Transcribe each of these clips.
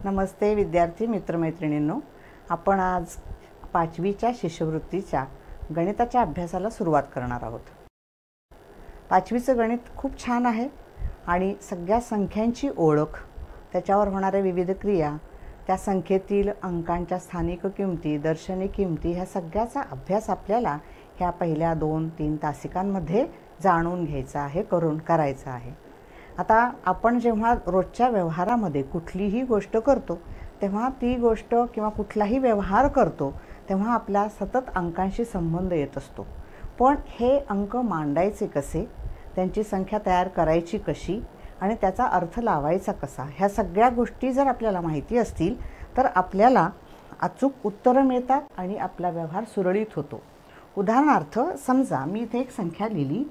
नमस्ते विद्यार्थी मित्रमैत्रिणींनो, आपण आज 5वीच्या शिष्यवृत्तीच्या गणिताच्या अभ्यासाला सुरुवात करणार आहोत। 5वीचं गणित खूप छान आहे आणि सगळ्या संख्यांची ओळख, त्याच्यावर होणाऱ्या विविध क्रिया, त्या संख्येतील अंकांच्या स्थानिक किमती, दर्शनी किमती ह्या सगळ्याचा अभ्यास आपल्याला ह्या पहिल्या 2-3 तासिकांमध्ये जाणून घ्यायचा आहे, करायचा आहे। आता आपण जेव्हा रोजच्या व्यवहारामध्ये कुठलीही गोष्ट करतो तेव्हा ती गोष्ट किंवा कुठलाही व्यवहार करतो तेव्हा आपला सतत अंकांशी संबंध येत असतो। पण हे अंक मांडायचे कसे, त्यांची संख्या तयार करायची कशी आणि त्याचा अर्थ लावायचा कसा, ह्या सगळ्या गोष्टी जर आपल्याला माहिती असतील तर आपल्याला अचूक उत्तरं मिळतात आणि आपला व्यवहार सुरळीत होतो। उदाहरणार्थ समजा मी इथे एक संख्या लिहिली,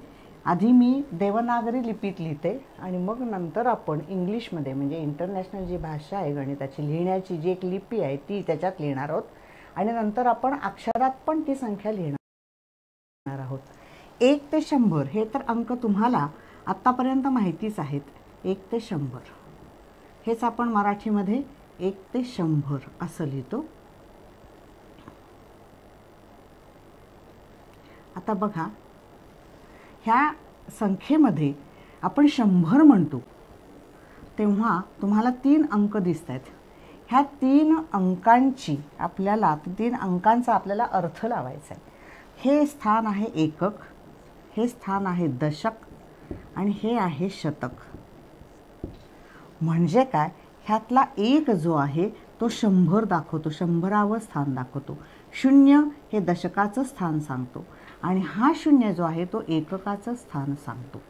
आधी मी देवनागरी लिपीत लिहिते आणि मग नंतर आपण इंग्लिशमध्ये म्हणजे इंटरनॅशनल जी भाषा आहे गणिताची लिहिण्याची जी एक लिपी आहे ती त्याच्यात लिहिणार आहोत आणि नंतर आपण अक्षरात पण ती संख्या लिहिणार आहोत। 1 ते 100 हे तर अंक तुम्हाला आत्तापर्यंत माहितीच आहेत। 1 ते 100 हेच आपण मराठीमध्ये 1 ते 100 असं लिहितो। आता बघा, ह्या संख्येमध्ये आपण 100 म्हणतो तेव्हा तुम्हाला 3 अंक दिसत आहेत। ह्या 3 अंकांची आपल्याला 3 अंकांचा आपल्याला अर्थ लावायचा आहे। हे स्थान आहे एकक, हे स्थान आहे दशक आणि हे आहे शतक। म्हणजे काय, ह्यातला एक जो आहे तो 100 दाखवतो, 100वे स्थान दाखवतो। 0 हे दशकाचं स्थान सांगतो आणि हा 0 जो आहे तो एककाचं स्थान सांगतो।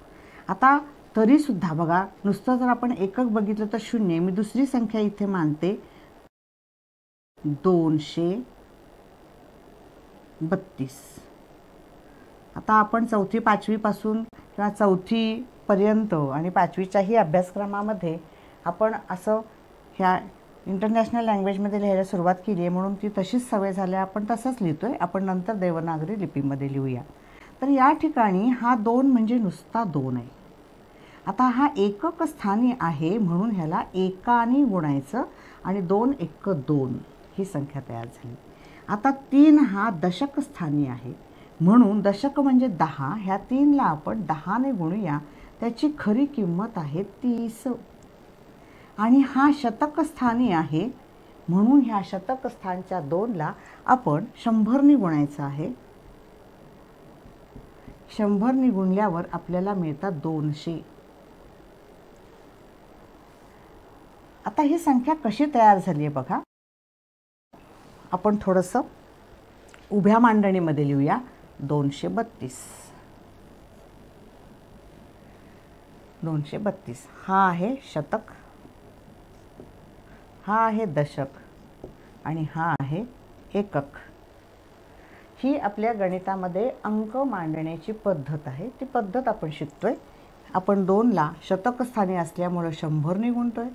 आता तरी सुद्धा बघा, नुसतं जर आपण एकक बघितलं तर 0, मी दुसरी संख्या इथे मानते 232। आता आपण 4थी 5वी पासून किंवा 4थी पर्यंत आणि 5वीच्याही अभ्यासक्रमामध्ये आपण असं ह्या इंटरनॅशनल लँग्वेजमध्ये लिहायला सुरुवात केली आहे म्हणून ती तशीच सवय झाली, आपण तसंच लिहितोय। आपण नंतर देवनागरी लिपीमध्ये लिहूया। तर या ठिकाणी हा 2 म्हणजे नुसता 2 आहे। आता हा एकक स्थानी आहे म्हणून ह्याला एकाने गुणायचं आणि 2 × 2 ही संख्या तयार झाली। आता 3 हा दशक स्थानी आहे म्हणून दशक म्हणजे 10, ह्या 3ला आपण 10ने गुणूया, त्याची खरी किंमत आहे 30। आणि हा शतक स्थानी आहे म्हणून ह्या शतक स्थानच्या 2ला आपण 100ने गुणायचं आहे। 100ने गुणल्यावर आपल्याला मिळतात 200। आता ही संख्या कशी तयार झाली आहे बघा, आपण थोडंसं उभ्या मांडणीमध्ये लिहूया। 232 हा आहे शतक, हा आहे दशक आणि हा आहे एकक। ही आपल्या गणितामध्ये अंक मांडण्याची पद्धत आहे, ती पद्धत आपण शिकतोय। आपण 2ला शतक स्थानी असल्यामुळे 100ने गुणतोय,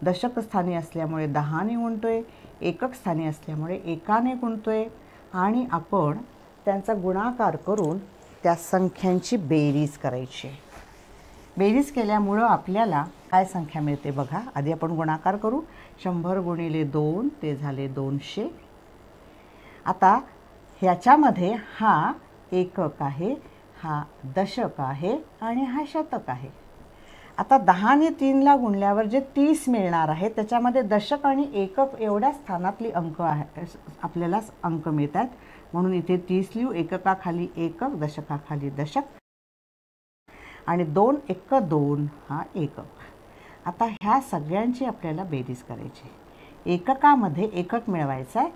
दशक स्थानी असल्यामुळे 10ने गुणतोय, एकक स्थानी असल्यामुळे एकाने गुणतोय आणि आपण त्यांचा गुणाकार करून त्या संख्यांची बेरीज करायची। बेरीज केल्यामुळं आपल्याला काय संख्या मिळते बघा, आधी आपण गुणाकार करू। 100 गुणिले 2 ते झाले 200। आता ह्याच्यामध्ये हा एकक आहे, हा दशक आहे आणि हा शतक आहे। आता 10ने 3ला गुणल्यावर जे 30 मिळणार आहे त्याच्यामध्ये दशक आणि एकक एवढ्या स्थानातली अंक आहे, आपल्याला अंक मिळतात म्हणून इथे 30 लिहू। एककाखाली एकक, दशकाखाली दशक आणि 2 × 2 हा एकक। आता ह्या सगळ्यांची आपल्याला बेरीज करायची। एककामध्ये एकक मिळवायचा आहे,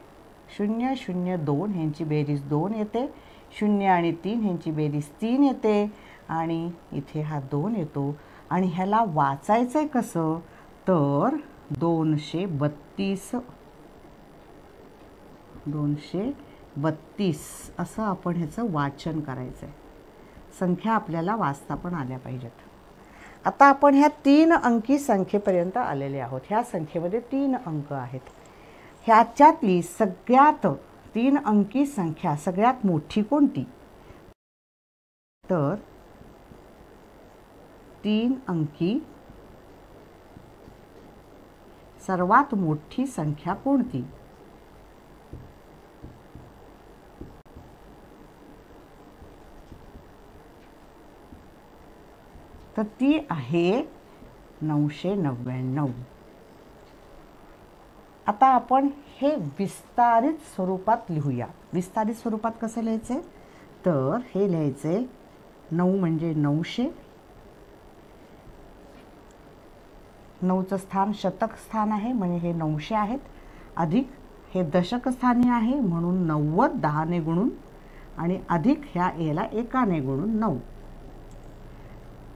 0, 0, 2 ह्यांची बेरीज 2 येते, 0 आणि 3 ह्यांची बेरीज 3 येते आणि इथे हा 2 येतो। आणि ह्याला वाचायचं आहे कसं, तर 232 असं आपण ह्याचं वाचन करायचं आहे। संख्या आपल्याला वाचता पण आल्या पाहिजेत। आता आपण ह्या 3 अंकी संख्येपर्यंत आलेले आहोत। ह्या संख्येमध्ये 3 अंक आहेत। ह्याच्यातली सगळ्यात 3 अंकी संख्या सगळ्यात मोठी कोणती, तर 3 अंकी सर्वात मोठी संख्या कोणती? तर ती आहे 999. आता आपण हे विस्तारित स्वरूपात लिहूया. विस्तारित स्वरूपात कसं लिहायचं? तर हे लिहायचे 9 म्हणजे 900, 9चं स्थान शतक स्थान आहे म्हणजे हे 900 आहेत, अधिक हे दशक स्थानी आहे म्हणून 90 10ने गुणून, आणि अधिक ह्या याला 1ने गुणून 9.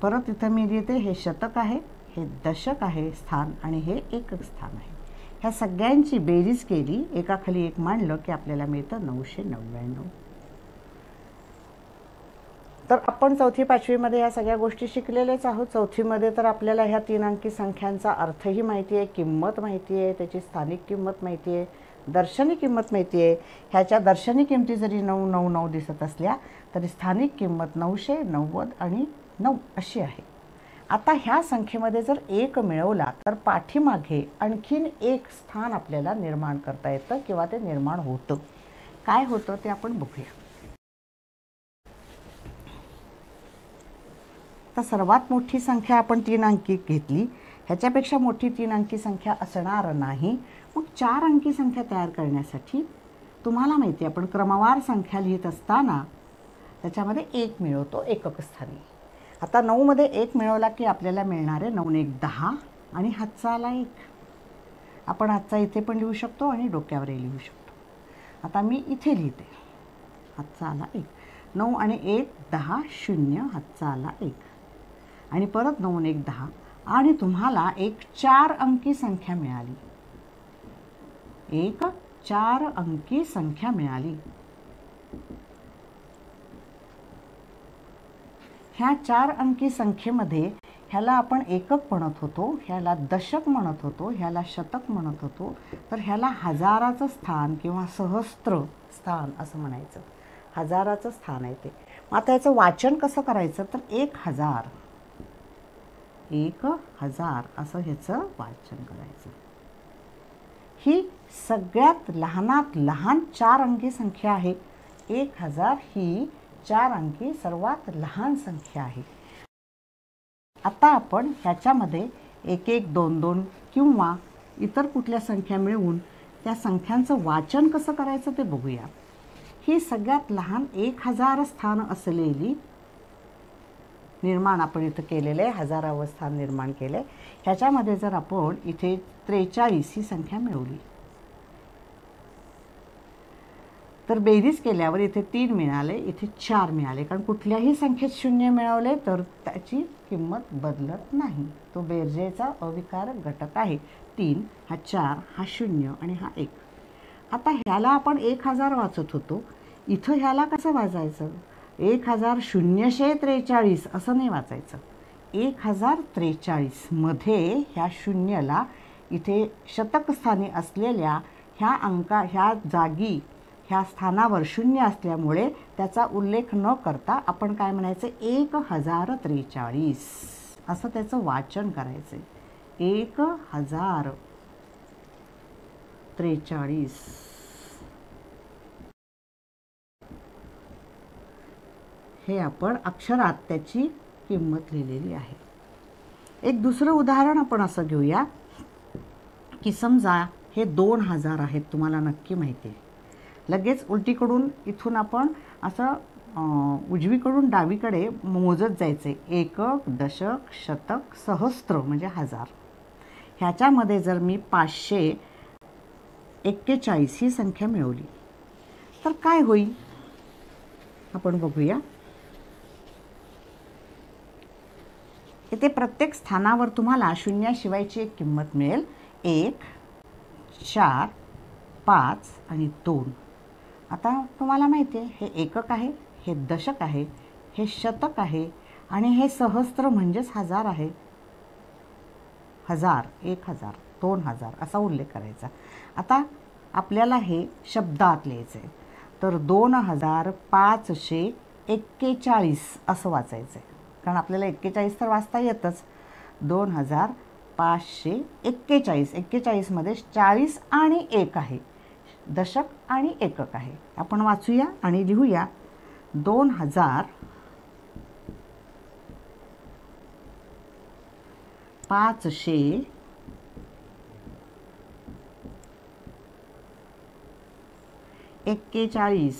परत इथं मी लिहिते हे शतक आहे, हे दशक आहे स्थान, आणि हे एकक स्थान आहे. ह्या सगळ्यांची बेरीज केली, एकाखाली एक मांडलं की आपल्याला मिळतं 999. तर आपण चौथी पाचवीमध्ये ह्या सगळ्या गोष्टी शिकलेलेच आहोत. चौथीमध्ये तर आपल्याला ह्या 3 अंकी संख्यांचा अर्थही माहिती आहे, किंमत माहिती आहे, त्याची स्थानिक किंमत माहिती आहे, दर्शनी किंमत माहिती आहे. ह्याच्या दर्शनी किमती जरी 999 दिसत असल्या तरी स्थानिक किंमत 900, 90 आणि 9 अशी आहे. आता ह्या संख्येमध्ये जर 1 मिळवला तर पाठीमागे आणखीन एक स्थान आपल्याला निर्माण करता येतं किंवा ते निर्माण होतं. काय होतं ते आपण बघूया. तर सर्वात मोठी संख्या आपण 3 अंकी घेतली, ह्याच्यापेक्षा मोठी 3 अंकी संख्या असणार नाही. मग 4 अंकी संख्या तयार करण्यासाठी तुम्हाला माहिती आहे आपण क्रमवार संख्या लिहित असताना त्याच्यामध्ये 1 मिळवतो एकक स्थानी. आता 9 मध्ये 1 मिळवला की आपल्याला मिळणार आहे 9 1 10 आणि हातचा आला 1. आपण हातचा इथे पण लिहू शकतो आणि डोक्यावरही लिहू शकतो. आता मी इथे लिहिते हातचा आला 1. 9 आणि 1 10 0 हातचा आला 1 आणि परत 9 1 10 आणि तुम्हाला एक 4 अंकी संख्या मिळाली. एक 4 अंकी संख्या मिळाली. ह्या 4 अंकी संख्येमध्ये ह्याला आपण एकक म्हणत होतो, ह्याला दशक म्हणत होतो, ह्याला शतक म्हणत होतो, तर ह्याला हजाराचं स्थान किंवा सहस्त्र स्थान असं म्हणायचं. हजाराचं स्थान आहे ते. मग आता याचं वाचन कसं करायचं? तर 1000 1000 असं ह्याचं वाचन करायचं. ही सगळ्यात लहानात लहान 4 अंकी संख्या आहे. 1000 ही 4 अंकी सर्वात लहान संख्या आहे. आता आपण ह्याच्यामध्ये 1 1 2 2 किंवा इतर कुठल्या संख्या मिळवून त्या संख्यांचं वाचन कसं करायचं ते बघूया. ही सगळ्यात लहान 1000 स्थान असलेली निर्माण आपण इथं केलेलं आहे, 1000वे स्थान निर्माण केलं आहे. ह्याच्यामध्ये जर आपण इथे 43 ही संख्या मिळवली तर बेरीज केल्यावर इथे 3 मिळाले, इथे 4 मिळाले. कारण कुठल्याही संख्येत 0 मिळवले तर त्याची किंमत बदलत नाही. तो बेरजेचा अविकारक घटक आहे. 3 हा 4 हा 0 आणि हा 1. आता ह्याला आपण 1000 वाचत होतो, इथं ह्याला कसं वाचायचं? 1043 असं नाही वाचायचं. 1043 मध्ये ह्या शून्यला इथे शतकस्थानी असलेल्या ह्या जागी ह्या स्थानावर 0 असल्यामुळे त्याचा उल्लेख न करता आपण काय म्हणायचं? 1043 असं त्याचं वाचन करायचं. 1043 हे आपण अक्षरात त्याची किंमत लिहिलेली आहे. एक दुसरं उदाहरण आपण असं घेऊया की समजा हे 2000 आहेत, तुम्हाला नक्की माहिती आहे. लगेच उलटीकडून इथून आपण असं उजवीकडून डावीकडे मोजत जायचे. एकक, दशक, शतक, सहस्त्र म्हणजे 1000. ह्याच्यामध्ये जर मी 541 ही संख्या मिळवली तर काय होईल आपण बघूया. इथे प्रत्येक स्थानावर तुम्हाला शून्याशिवायची एक किंमत मिळेल. 1 4 5 आणि 2. आता तुम्हाला माहिती आहे हे एकक आहे, हे दशक आहे, हे शतक आहे आणि हे सहस्त्र म्हणजेच 1000 आहे. 1000 1000 2000 असा उल्लेख करायचा. आता आपल्याला हे शब्दात लिहायचं आहे तर 2541 असं वाचायचं आहे. कारण आपल्याला 41 तर वाचता येतच. 2541 541. 41 मध्ये 40 आणि 1 आहे, दशक आणि एकक आहे. आपण वाचूया आणि लिहूया. 2000 541.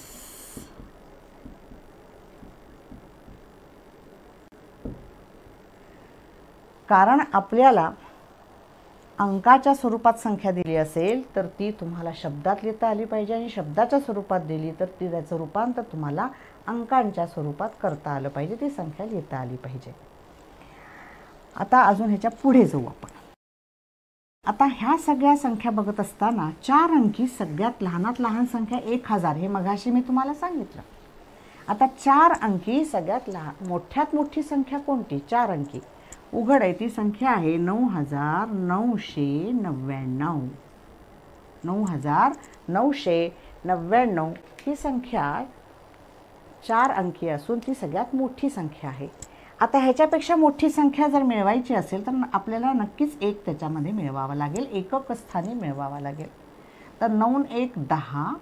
कारण आपल्याला अंकाच्या स्वरूपात संख्या दिली असेल तर ती तुम्हाला शब्दात लिहिता आली पाहिजे, आणि शब्दाच्या स्वरूपात दिली तर ती त्याचं रूपांतर तुम्हाला अंकांच्या स्वरूपात करता आलं पाहिजे, ती संख्या लिहिता आली पाहिजे. आता अजून ह्याच्या पुढे जाऊ आपण. आता ह्या सगळ्या संख्या बघत असताना 4 अंकी सगळ्यात लहानात लहान संख्या 1000 हे मगाशी मी तुम्हाला सांगितलं. आता 4 अंकी सगळ्यात मोठ्यात मोठी संख्या कोणती? 4 अंकी उघड आहे, ती संख्या आहे 9999. 9999 ही संख्या 4 अंकी असून ती सगळ्यात मोठी संख्या आहे. आता ह्याच्यापेक्षा मोठी संख्या जर मिळवायची असेल तर आपल्याला नक्कीच 1 त्याच्यामध्ये मिळवावा लागेल, एकक स्थानी मिळवावा लागेल. तर 9 1 10,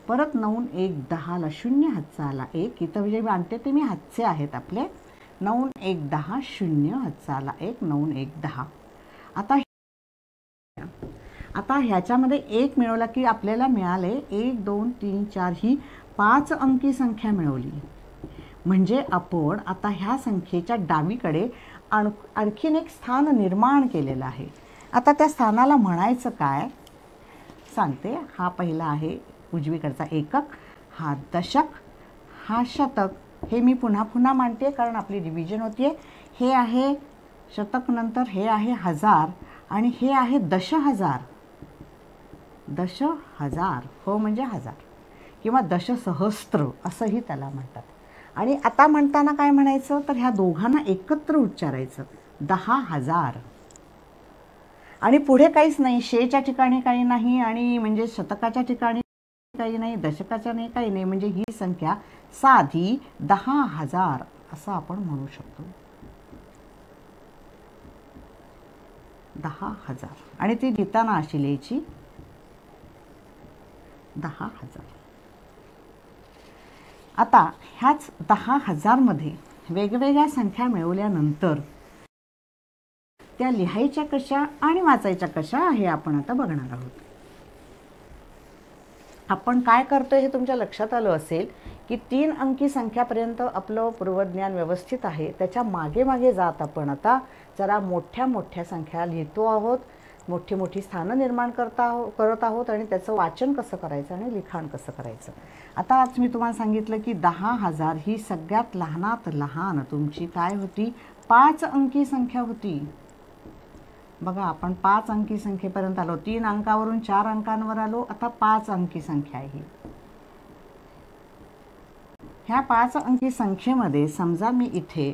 परत 9 1 10ला 0 हातचा आला 1, इथं जे आणते ते मी हातचे आहेत आपले. 9 1 10 0 हातचा आला 1, 9 1 10. आता ह्याच्यामध्ये 1 मिळवला की आपल्याला मिळाले 1 2 3 4 ही 5 अंकी संख्या मिळवली. म्हणजे आपण आता ह्या संख्येच्या डावीकडे आणखीन एक स्थान निर्माण केलेलं आहे. आता त्या स्थानाला म्हणायचं काय सांगते. हा पहिला आहे उजवीकडचा एकक, हा दशक, हा शतक. हे मी पुन्हा पुन्हा मांडते कारण आपली रिव्हिजन होतीये. हे आहे शतक, नंतर हे आहे हजार, आणि हे आहे दशहजार. दशहजार हो म्हणजे हजार, किंवा दशसहस्त्र असंही त्याला म्हणतात. आणि आता म्हणताना काय म्हणायचं तर ह्या दोघांना एकत्र उच्चारायचं 10,000. आणि पुढे काहीच नाही, शेच्या ठिकाणी काही नाही, आणि म्हणजे शतकाच्या ठिकाणी काही नाही, दशकाच्या नाही, काही नाही. म्हणजे ही संख्या साधी 10,000 असं आपण म्हणू शकतो. 10,000. आणि ती लिहिताना अशी लिहायची 10,000. आता ह्याच 10,000 मध्ये वेगवेगळ्या संख्या मिळवल्यानंतर त्या लिहायच्या कशा आणि वाचायच्या कशा हे आपण आता बघणार आहोत. आपण काय करतोय हे तुमच्या लक्षात आलं असेल की 3 अंकी संख्यापर्यंत आपलं पूर्वज्ञान व्यवस्थित आहे. त्याच्या मागे मागे जात आपण आता जरा मोठ्या मोठ्या संख्या लिहितो आहोत, मोठी मोठी स्थानं निर्माण करत आहोत, आणि त्याचं वाचन कसं करायचं आणि लिखाण कसं करायचं. आता आज मी तुम्हाला सांगितलं की 10,000 ही सगळ्यात लहानात लहान तुमची काय होती? 5 अंकी संख्या होती. बघा आपण 5 अंकी संख्येपर्यंत आलो, 3 अंकावरून 4 अंकांवर आलो, आता 5 अंकी संख्या आहे. ह्या 5 अंकी संख्येमध्ये समजा मी इथे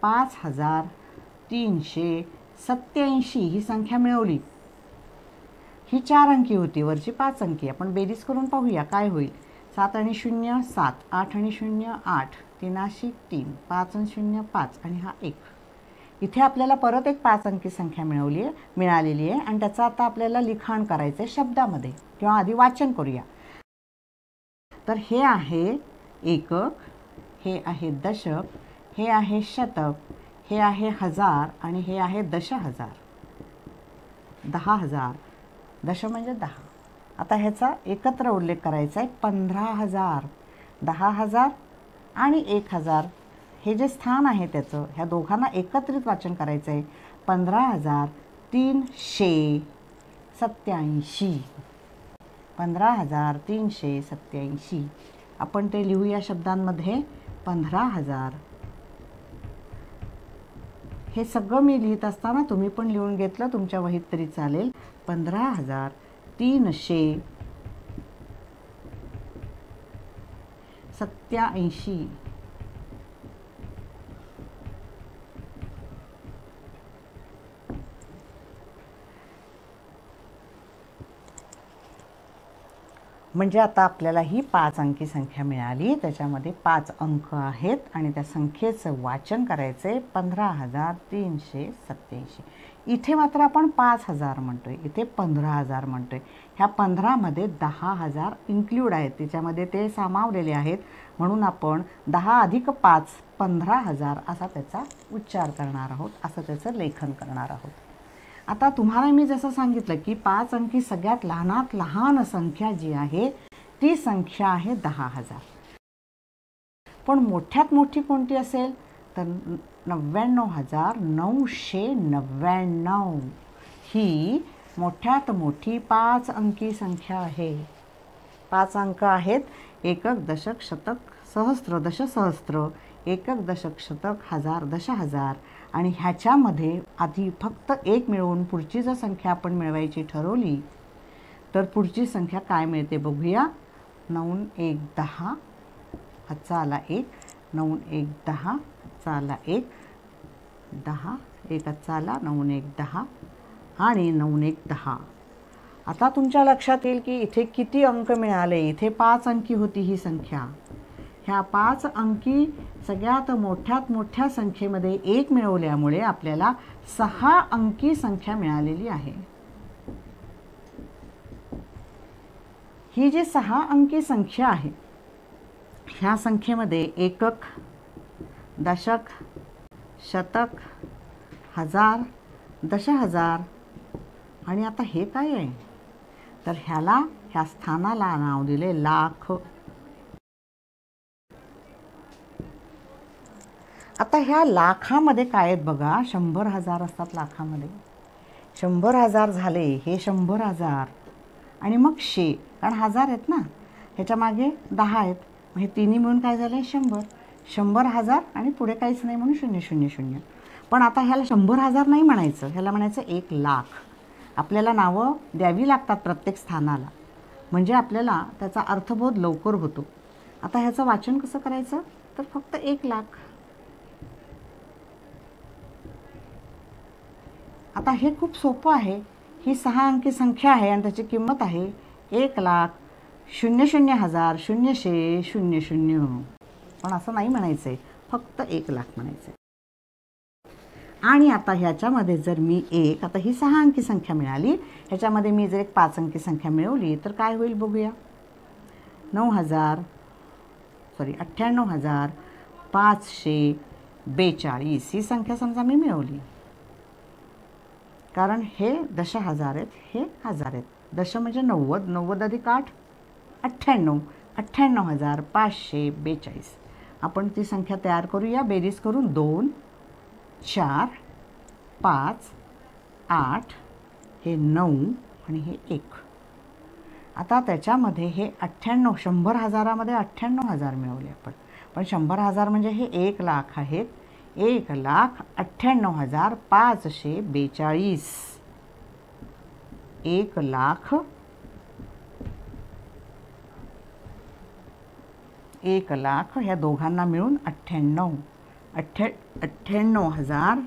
5387 ही संख्या मिळवली. ही 4 अंकी होती, वरची 5 अंकी. आपण बेरीज करून पाहूया काय होईल. 7 आणि 0 7, 8 आणि 0 8, 3 3, 5 आणि 0 5, आणि हा 1. इथे आपल्याला परत एक 5 अंकी संख्या मिळालेली आहे, आणि त्याचं आता आपल्याला लिखाण करायचं आहे शब्दामध्ये, किंवा आधी वाचन करूया. तर हे आहे एकक, हे आहे दशक, हे आहे शतक, हे आहे हजार, आणि हे आहे दशहजार. 10,000. दश म्हणजे 10. आता ह्याचा एकत्र उल्लेख करायचा आहे 15,000. 10,000 आणि 1,000 हे जे स्थान आहे त्याचं, ह्या दोघांना एकत्रित वाचन करायचं आहे 15,387. 15,387. आपण ते लिहूया शब्दांमध्ये. 15,000. हे सगळं मी लिहित असताना तुम्ही पण लिहून घेतलं तुमच्या वहीत तरी चालेल. 15,387. म्हणजे आता आपल्याला ही 5 अंकी संख्या मिळाली, त्याच्यामध्ये 5 अंक आहेत आणि त्या संख्येचं वाचन करायचे 15,387. इथे मात्र आपण 5,000 म्हणतोय, इथे 15,000 म्हणतोय. ह्या 15मध्ये 10,000 इन्क्लूड आहेत, त्याच्यामध्ये ते सामावलेले आहेत, म्हणून आपण 10 अधिक 5 15,000 असा त्याचा उच्चार करणार आहोत, असं त्याचं लेखन करणार आहोत. आता तुम्हाला मी जसं सांगितलं की 5 अंकी सगळ्यात लहानात लहान संख्या जी आहे ती संख्या आहे 10,000. पण मोठ्यात मोठी कोणती असेल तर 99,999 ही मोठ्यात मोठी 5 अंकी संख्या आहे. 5 अंक आहेत, एकक, दशक, शतक, सहस्त्र, दशसहस्त्र, एकक, दशक, शतक, हजार, दशहजार. आणि ह्याच्यामध्ये आधी फक्त 1 मिळवून पुढची जर संख्या आपण मिळवायची ठरवली तर पुढची संख्या काय मिळते बघूया. 9 1 10 हाचा आला 1, 9 1 10 हाचा आला 1, 10 1 हाचा आला 9 1 10 आणि 9 1 10. आता तुमच्या लक्षात येईल की इथे किती अंक मिळाले. इथे 5 अंकी होती ही संख्या. ह्या 5 अंकी सगळ्यात मोठ्यात मोठ्या संख्येमध्ये 1 मिळवल्यामुळे आपल्याला 6 अंकी संख्या मिळालेली आहे. ही जी 6 अंकी संख्या आहे ह्या संख्येमध्ये एकक, दशक, शतक, हजार, दशहजार आणि आता हे काय आहे तर ह्या स्थानाला नाव दिले लाख. आता ह्या लाखामध्ये काय आहेत बघा, 100,000 असतात लाखामध्ये. 100,000 झाले हे 100,000 आणि मग 100, कारण हजार आहेत ना, ह्याच्या मागे 10 आहेत, मग हे तिन्ही मिळून काय झाले 100. 100,000 आणि पुढे काहीच नाही म्हणून 000. पण आता ह्याला 100,000 नाही म्हणायचं, ह्याला म्हणायचं 1,00,000. आपल्याला नावं द्यावी लागतात प्रत्येक स्थानाला, म्हणजे आपल्याला त्याचा अर्थबोध लवकर होतो. आता ह्याचं वाचन कसं करायचं तर फक्त 1,00,000. आता हे खूप सोपं आहे. ही 6 अंकी संख्या आहे आणि त्याची किंमत आहे 1,00,000 00,000 00 00. पण असं नाही म्हणायचं आहे, फक्त 1,00,000 म्हणायचं आहे. आणि आता ह्याच्यामध्ये जर मी आता ही 6 अंकी संख्या मिळाली, ह्याच्यामध्ये मी जर एक 5 अंकी संख्या मिळवली तर काय होईल बघूया. 98,542 ही संख्या समजा मी मिळवली, कारण हे दशहजार आहेत, हे हजार आहेत. दश म्हणजे 90, 90 अधिक 8 98, 98,542. आपण ती संख्या तयार करूया, बेरीज करून 2 4 5 8 हे 9 आणि हे 1. आता त्याच्यामध्ये हे 98, 100,000मध्ये 98,000 मिळवले आपण, पण 100,000 म्हणजे हे 1,00,000 आहेत. 1,98,542. 1,00,000 ह्या दोघांना मिळून 98,000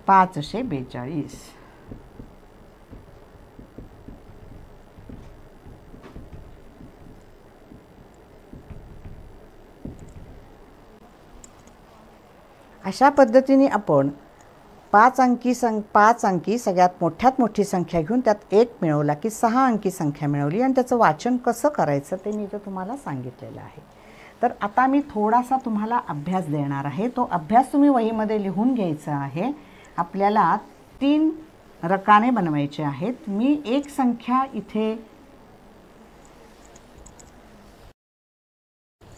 542. अशा पद्धतीने आपण 5 अंकी सगळ्यात मोठ्यात मोठी संख्या घेऊन त्यात 1 मिळवला की 6 अंकी संख्या मिळवली आणि त्याचं वाचन कसं करायचं ते मी तुम्हाला सांगितलेलं आहे. तर आता मी थोडासा तुम्हाला अभ्यास देणार आहे. तो अभ्यास तुम्ही वहीमध्ये लिहून घ्यायचा आहे. आपल्याला 3 रकाने बनवायचे आहेत. मी एक संख्या इथे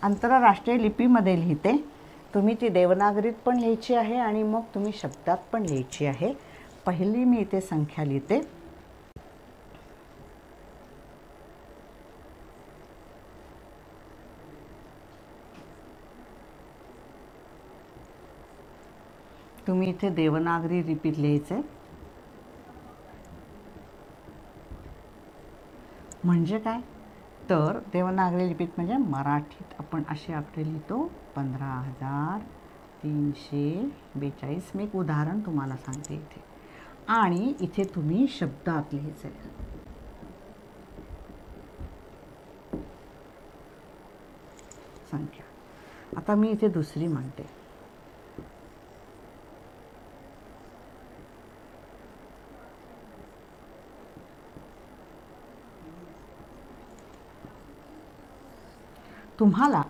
आंतरराष्ट्रीय लिपीमध्ये लिहिते. तुम्ही ती देवनागरीत पण लिहायची आहे आणि मग तुम्ही शब्दात पण लिहायची आहे. पहिली मी इथे संख्या लिहिते. तुम्ही इथे देवनागरी लिपीत लिहायचे. म्हणजे काय तर देवनागरी लिपीत म्हणजे मराठीत आपण अशी आकडे लिहितो 15,000 342. मी एक उदाहरण तुम्हाला सांगते इथे, आणि इथे तुम्ही शब्दात लिहायचं आहे. संख्या. आता मी इथे दुसरी म्हणते. तुम्हाला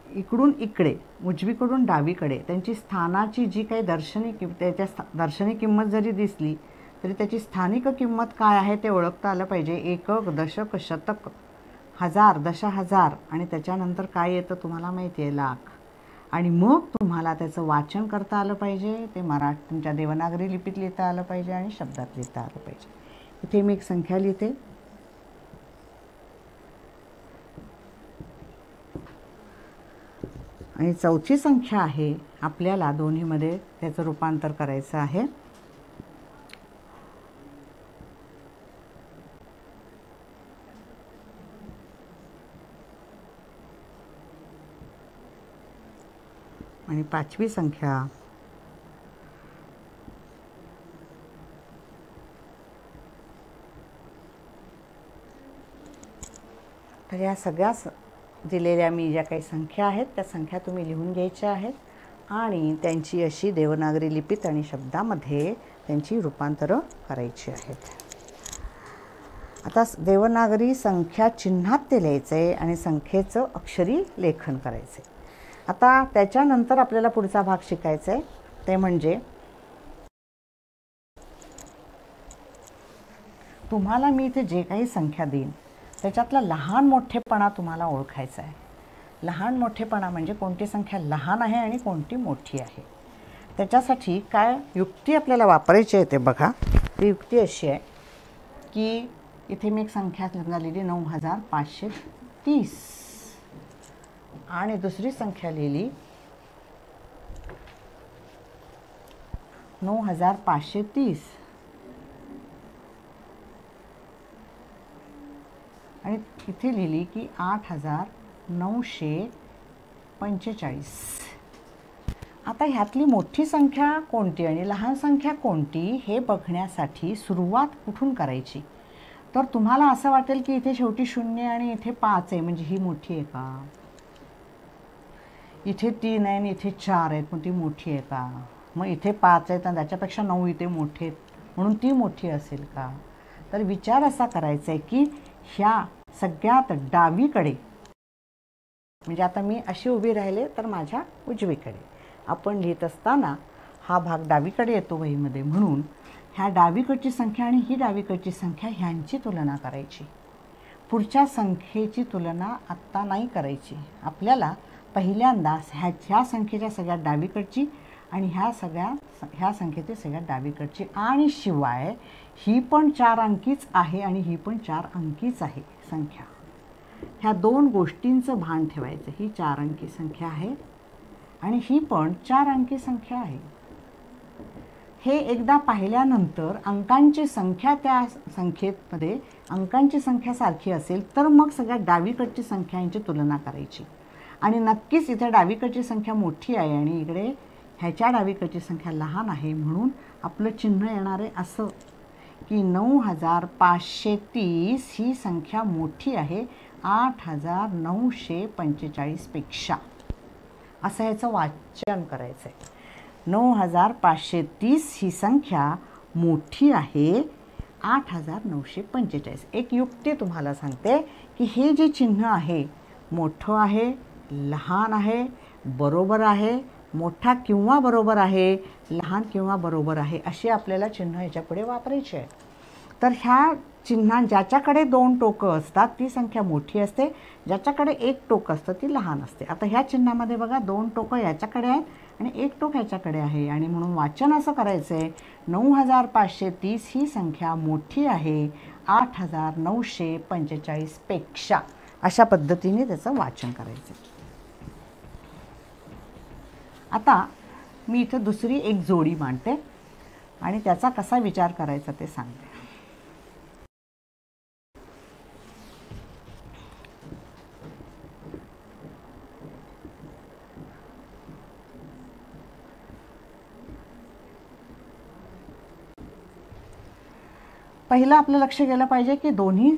इकडून इकडे, उजवीकडून डावीकडे त्यांची स्थानाची जी काही दर्शनी किंमत जरी दिसली तरी त्याची स्थानिक किंमत काय आहे ते ओळखता आलं पाहिजे. एकक, दशक, शतक, हजार, दशहजार, आणि त्याच्यानंतर काय येतं तुम्हाला माहिती आहे, लाख. आणि मग तुम्हाला त्याचं वाचन करता आलं पाहिजे. ते तुमच्या देवनागरी लिपीत लिहिता आलं पाहिजे आणि शब्दात लिहिता आलं पाहिजे. इथे मी एक संख्या लिहिते. आणि चौथी संख्या आहे, आपल्याला दोन्हीमध्ये त्याचं रूपांतर करायचं आहे. आणि पाचवी संख्या तर या सगळ्या दिलेल्या मी ज्या काही संख्या आहेत त्या संख्या तुम्ही लिहून घ्यायच्या आहेत आणि त्यांची अशी देवनागरी लिपीत आणि शब्दामध्ये त्यांची रूपांतरं करायची आहेत. आता देवनागरी संख्या चिन्हात ते लिहायचं आहे आणि संख्येचं अक्षरी लेखन करायचं आहे. आता त्याच्यानंतर आपल्याला पुढचा भाग शिकायचा आहे, ते म्हणजे तुम्हाला मी इथे जे काही संख्या देईन त्याच्यातला लहान मोठेपणा तुम्हाला ओळखायचा आहे. लहान मोठेपणा म्हणजे कोणती संख्या लहान आहे आणि कोणती मोठी आहे. त्याच्यासाठी काय युक्ती आपल्याला वापरायची आहे ते बघा. ती युक्ती अशी आहे की इथे मी एक संख्या लिहिली 9530 आणि दुसरी संख्या लिहिली 9530 आणि इथे लिहिली की 8945. आता ह्यातली मोठी संख्या कोणती आणि लहान संख्या कोणती हे बघण्यासाठी सुरुवात कुठून करायची. तर तुम्हाला असं वाटेल की इथे शेवटी 0 आणि इथे 5 आहे म्हणजे ही मोठी आहे का. इथे 3 आहे आणि इथे 4 आहेत मग ती मोठी आहे का. मग इथे 5 आहेत आणि त्याच्यापेक्षा 9 इथे मोठे आहेत म्हणून ती मोठी असेल का. तर विचार असा करायचा आहे की ह्या सगळ्यात डावीकडे, म्हणजे आता मी अशी उभी राहिले तर माझ्या उजवीकडे, आपण लिहित असताना हा भाग डावीकडे येतो वहीमध्ये, म्हणून ह्या डावीकडची संख्या आणि ही डावीकडची संख्या ह्यांची तुलना करायची. पुढच्या संख्येची तुलना आत्ता नाही करायची. आपल्याला पहिल्यांदा ह्या संख्येच्या सगळ्यात डावीकडची आणि ह्या संख्येची सगळ्यात डावीकडची, आणि शिवाय ही पण 4 अंकीच आहे आणि ही पण 4 अंकीच आहे संख्या. ह्या दोन गोष्टींचं भान ठेवायचं. ही 4 अंकी संख्या आहे आणि ही पण 4 अंकी संख्या आहे. हे एकदा पाहिल्यानंतर अंकांची संख्या त्या संख्येमध्ये अंकांची संख्या सारखी असेल तर मग सगळ्यात डावीकडची संख्या यांची तुलना करायची. आणि नक्कीच इथे डावीकडची संख्या मोठी आहे आणि इकडे ह्याच्या डावीकडची संख्या लहान आहे, म्हणून आपलं चिन्ह येणार आहे असं की 9530 ही संख्या मोठी आहे 8945 पेक्षा. असं ह्याचं वाचन करायचं आहे. 9530 ही संख्या मोठी आहे 8945. एक युक्ती तुम्हाला सांगते की हे जे चिन्ह आहे, मोठं आहे, लहान आहे, बरोबर आहे, मोठा किंवा बरोबर आहे, लहान किंवा बरोबर आहे, अशी आपल्याला चिन्ह ह्याच्या पुढे वापरायची आहे. तर ह्या चिन्हां ज्याच्याकडे 2 टोकं असतात ती संख्या मोठी असते, ज्याच्याकडे 1 टोक असतं ती लहान असते. आता ह्या चिन्हामध्ये बघा 2 टोकं याच्याकडे आहेत आणि 1 टोक ह्याच्याकडे आहे, आणि म्हणून वाचन असं करायचं आहे 9530 ही संख्या मोठी आहे 8945 पेक्षा. अशा पद्धतीने त्याचं वाचन करायचं. आता मी इथं दुसरी एक जोडी मांडते आणि त्याचा कसा विचार करायचा ते सांगते. पहिलं आपलं लक्ष गेलं पाहिजे की दोन्ही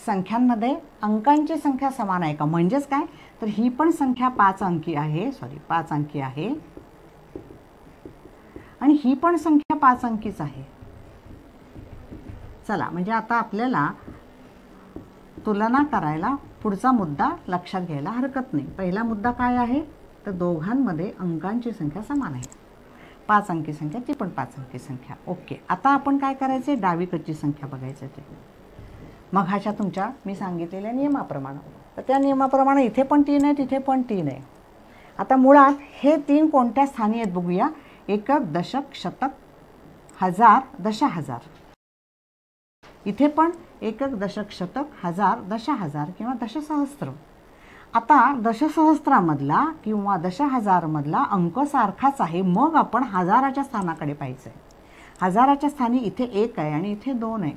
संख्यांमध्ये अंकांची संख्या समान आहे का. म्हणजेच काय, तर ही पण संख्या 5 अंकी आहे, 5 अंकी आहे आणि ही पण संख्या 5 अंकीच आहे. चला, म्हणजे आता आपल्याला तुलना करायला पुढचा मुद्दा लक्षात घ्यायला हरकत नाही. पहिला मुद्दा काय आहे, तर दोघांमध्ये अंकांची संख्या समान आहे. 5 अंकी संख्या, ती पण 5 अंकी संख्या. ओके, आता आपण काय करायचे, डावीकडची संख्या बघायचं ते. मग ह्याच्या तुमच्या मी सांगितलेल्या नियमाप्रमाणे, तर त्या नियमाप्रमाणे इथे पण 3 आहे, तिथे पण 3 आहे. आता मुळात हे 3 कोणत्या स्थानी आहेत बघूया. एकक, दशक, शतक, हजार, दशहजार. इथे पण एकक, दशक, शतक, हजार, दशहजार किंवा दशसहस्त्र. आता दशसहस्त्रामधला किंवा दशहजारमधला अंक सारखाच आहे. मग आपण हजाराच्या स्थानाकडे पाहायचं आहे. हजाराच्या स्थानी इथे 1 आहे आणि इथे 2 आहे.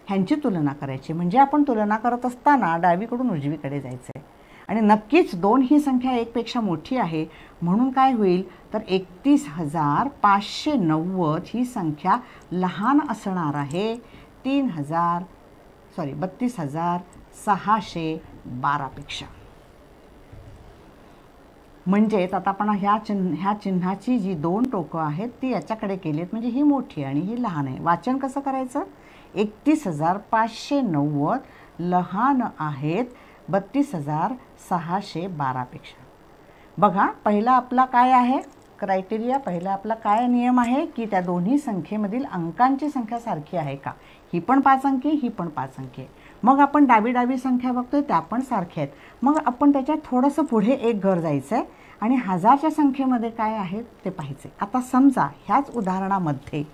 ह्यांची तुलना करायची. म्हणजे आपण तुलना करत असताना डावीकडून उजवीकडे जायचं आहे. आणि नक्कीच 2 ही संख्या 1 पेक्षा मोठी आहे. म्हणून काय होईल, तर 31,590 ही संख्या लहान असणार आहे 32,612 पेक्षा. म्हणजेच आता आपण ह्या चिन्हाची जी 2 टोकं आहेत ती याच्याकडे केलीत, म्हणजे ही मोठी आहे आणि ही लहान आहे. वाचन कसं करायचं, 31,590 लहान आहेत 32,612 पेक्षा. बघा, पहिला आपला काय आहे क्रायटेरिया, पहिला आपला काय नियम आहे की त्या दोन्ही संख्येमधील अंकांची संख्या सारखी आहे का. ही पण 5 अंकी, ही पण 5 अंकी आहे. मग आपण डावी संख्या बघतोय, त्या पण सारख्या आहेत. मग आपण त्याच्यात थोडंसं पुढे एक घर जायचं आहे आणि हजारच्या संख्येमध्ये काय आहे ते पाहायचे. आता समजा ह्याच उदाहरणामध्ये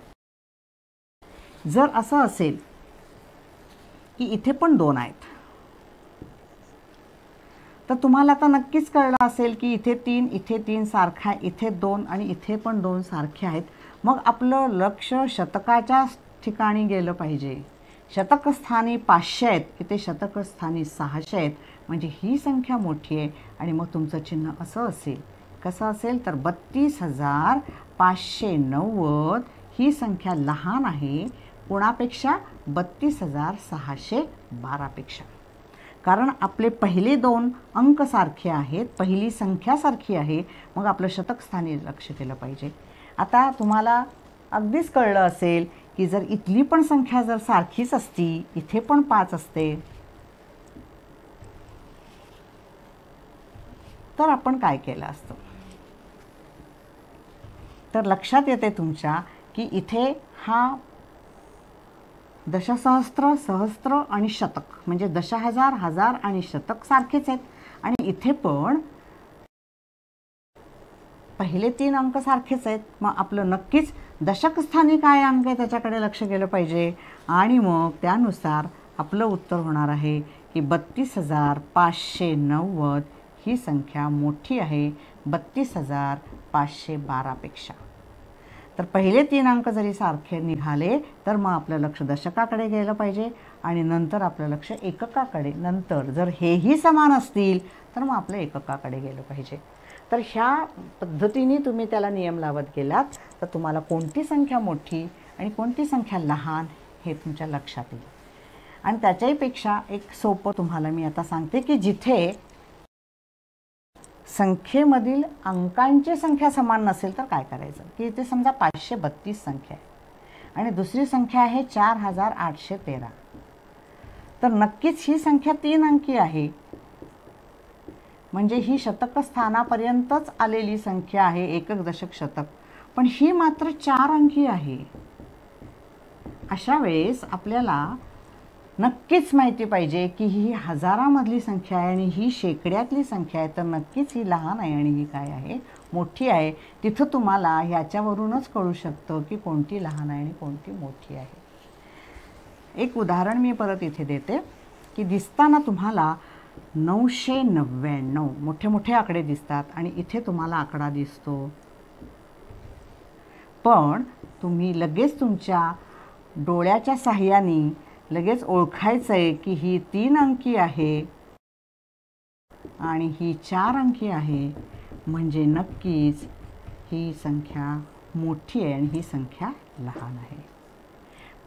जर असं असेल की इथे पण 2 आहेत, तर तुम्हाला आता नक्कीच कळलं असेल की इथे 3, इथे 3 सारखा, इथे 2 आणि इथे पण 2 सारखे आहेत. मग आपलं लक्ष शतकाच्या ठिकाणी गेलं पाहिजे. शतकस्थानी 500 आहेत, इथे शतकस्थानी 600 आहेत. म्हणजे ही संख्या मोठी आहे आणि मग तुमचं चिन्ह असं असेल. कसं असेल, तर 32,590 ही संख्या लहान आहे कोणापेक्षा, 32,612 पेक्षा. कारण आपले पहिले 2 अंक सारखे आहेत, पहिली संख्या सारखी आहे. मग आपलं शतकस्थानी लक्ष केलं पाहिजे. आता तुम्हाला अगदीच कळलं असेल की जर इथली पण संख्या जर सारखीच असती, इथे पण 5 असते, तर आपण काय केलं असतं. तर लक्षात येते तुमच्या की इथे हा दशसहस्त्र, सहस्त्र आणि शतक, म्हणजे दशहजार, हजार आणि शतक सारखेच आहेत. आणि इथे पण पहिले 3 अंक सारखेच आहेत. मग आपलं नक्कीच दशकस्थानी काय अंक आहे त्याच्याकडे लक्ष गेलं पाहिजे. आणि मग त्यानुसार आपलं उत्तर होणार आहे की 32,590 ही संख्या मोठी आहे 32,512 पेक्षा. तर पहिले 3 अंक जरी सारखे निघाले तर मग आपलं लक्ष दशकाकडे गेलं पाहिजे आणि नंतर आपलं लक्ष एककाकडे. नंतर जर हेही समान असतील तर मग आपलं एककाकडे गेलं पाहिजे. तर ह्या पद्धतीने तुम्ही त्याला नियम लावत गेलात तर तुम्हाला कोणती संख्या मोठी आणि कोणती संख्या लहान हे तुमच्या लक्षात येईल. आणि त्याच्याहीपेक्षा एक सोपं तुम्हाला मी आता सांगते की जिथे संख्येमधील अंकांची संख्या समान नसेल तर काय करायचं, की इथे समजा 532 संख्या आहे आणि दुसरी संख्या आहे 4,813. तर नक्कीच ही संख्या 3 अंकी आहे, म्हणजे ही शतकस्थानापर्यंतच आलेली संख्या आहे, एकक, दशक, शतक. पण ही मात्र 4 अंकी आहे. अशा वेळेस आपल्याला नक्कीच माहिती पाहिजे की ही हजारामधली संख्या आहे आणि ही शेकड्यातली संख्या आहे. तर नक्कीच ही लहान आहे आणि ही काय आहे, मोठी आहे. तिथं तुम्हाला ह्याच्यावरूनच कळू शकतं की कोणती लहान आहे आणि कोणती मोठी आहे. एक उदाहरण मी परत इथे देते की दिसताना तुम्हाला 999 मोठे मोठे आकडे दिसतात आणि इथे तुम्हाला आकडा दिसतो. पण तुम्ही लगेच तुमच्या डोळ्याच्या साहाय्याने लगेच ओळखायचं आहे की ही 3 अंकी आहे आणि ही 4 अंकी आहे. म्हणजे नक्कीच ही संख्या मोठी आहे आणि ही संख्या लहान आहे.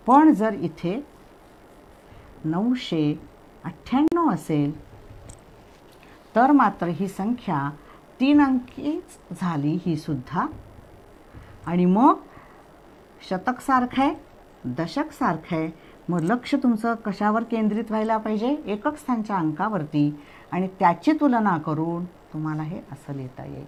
पण जर इथे 998 असेल तर मात्र ही संख्या 3 अंकीच झाली ही सुद्धा, आणि मग शतक सारखं आहे, दशक सारखं आहे. मग लक्ष तुमचं कशावर केंद्रित व्हायला पाहिजे? एकक स्थानच्या अंकावरती, आणि त्याची तुलना करून तुम्हाला हे असं लिहिता येईल.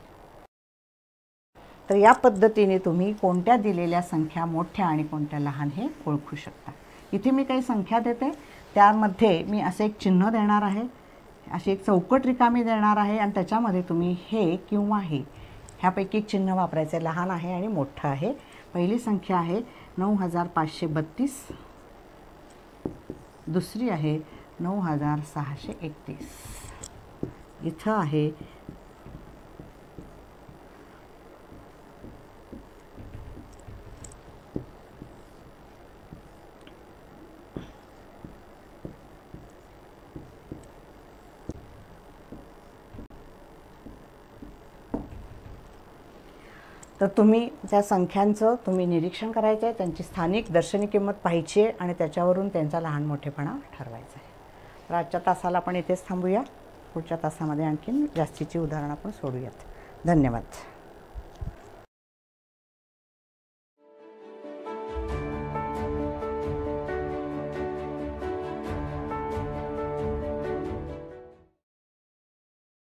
तर या पद्धतीने तुम्ही कोणत्या दिलेल्या संख्या मोठ्या आणि कोणत्या लहान हे ओळखू शकता. इथे मी काही संख्या देते, त्यामध्ये मी असं एक चिन्ह देणार आहे, अशी एक चौकट रिकामी देणार आहे, आणि त्याच्यामध्ये तुम्ही हे किंवा हे ह्यापैकी एक चिन्ह वापरायचं. लहान आहे आणि मोठं आहे. पहिली संख्या आहे 9532, दुसरी आहे 9631. इथं आहे तर तुम्ही त्या संख्यांचं तुम्ही निरीक्षण करायचं आहे, त्यांची स्थानिक दर्शनी किंमत पाहायची आहे आणि त्याच्यावरून त्यांचा लहान मोठेपणा ठरवायचा आहे. तर आजच्या तासाला आपण इथेच थांबूया. पुढच्या तासामध्ये आणखीन जास्तीची उदाहरणं आपण सोडूयात. धन्यवाद.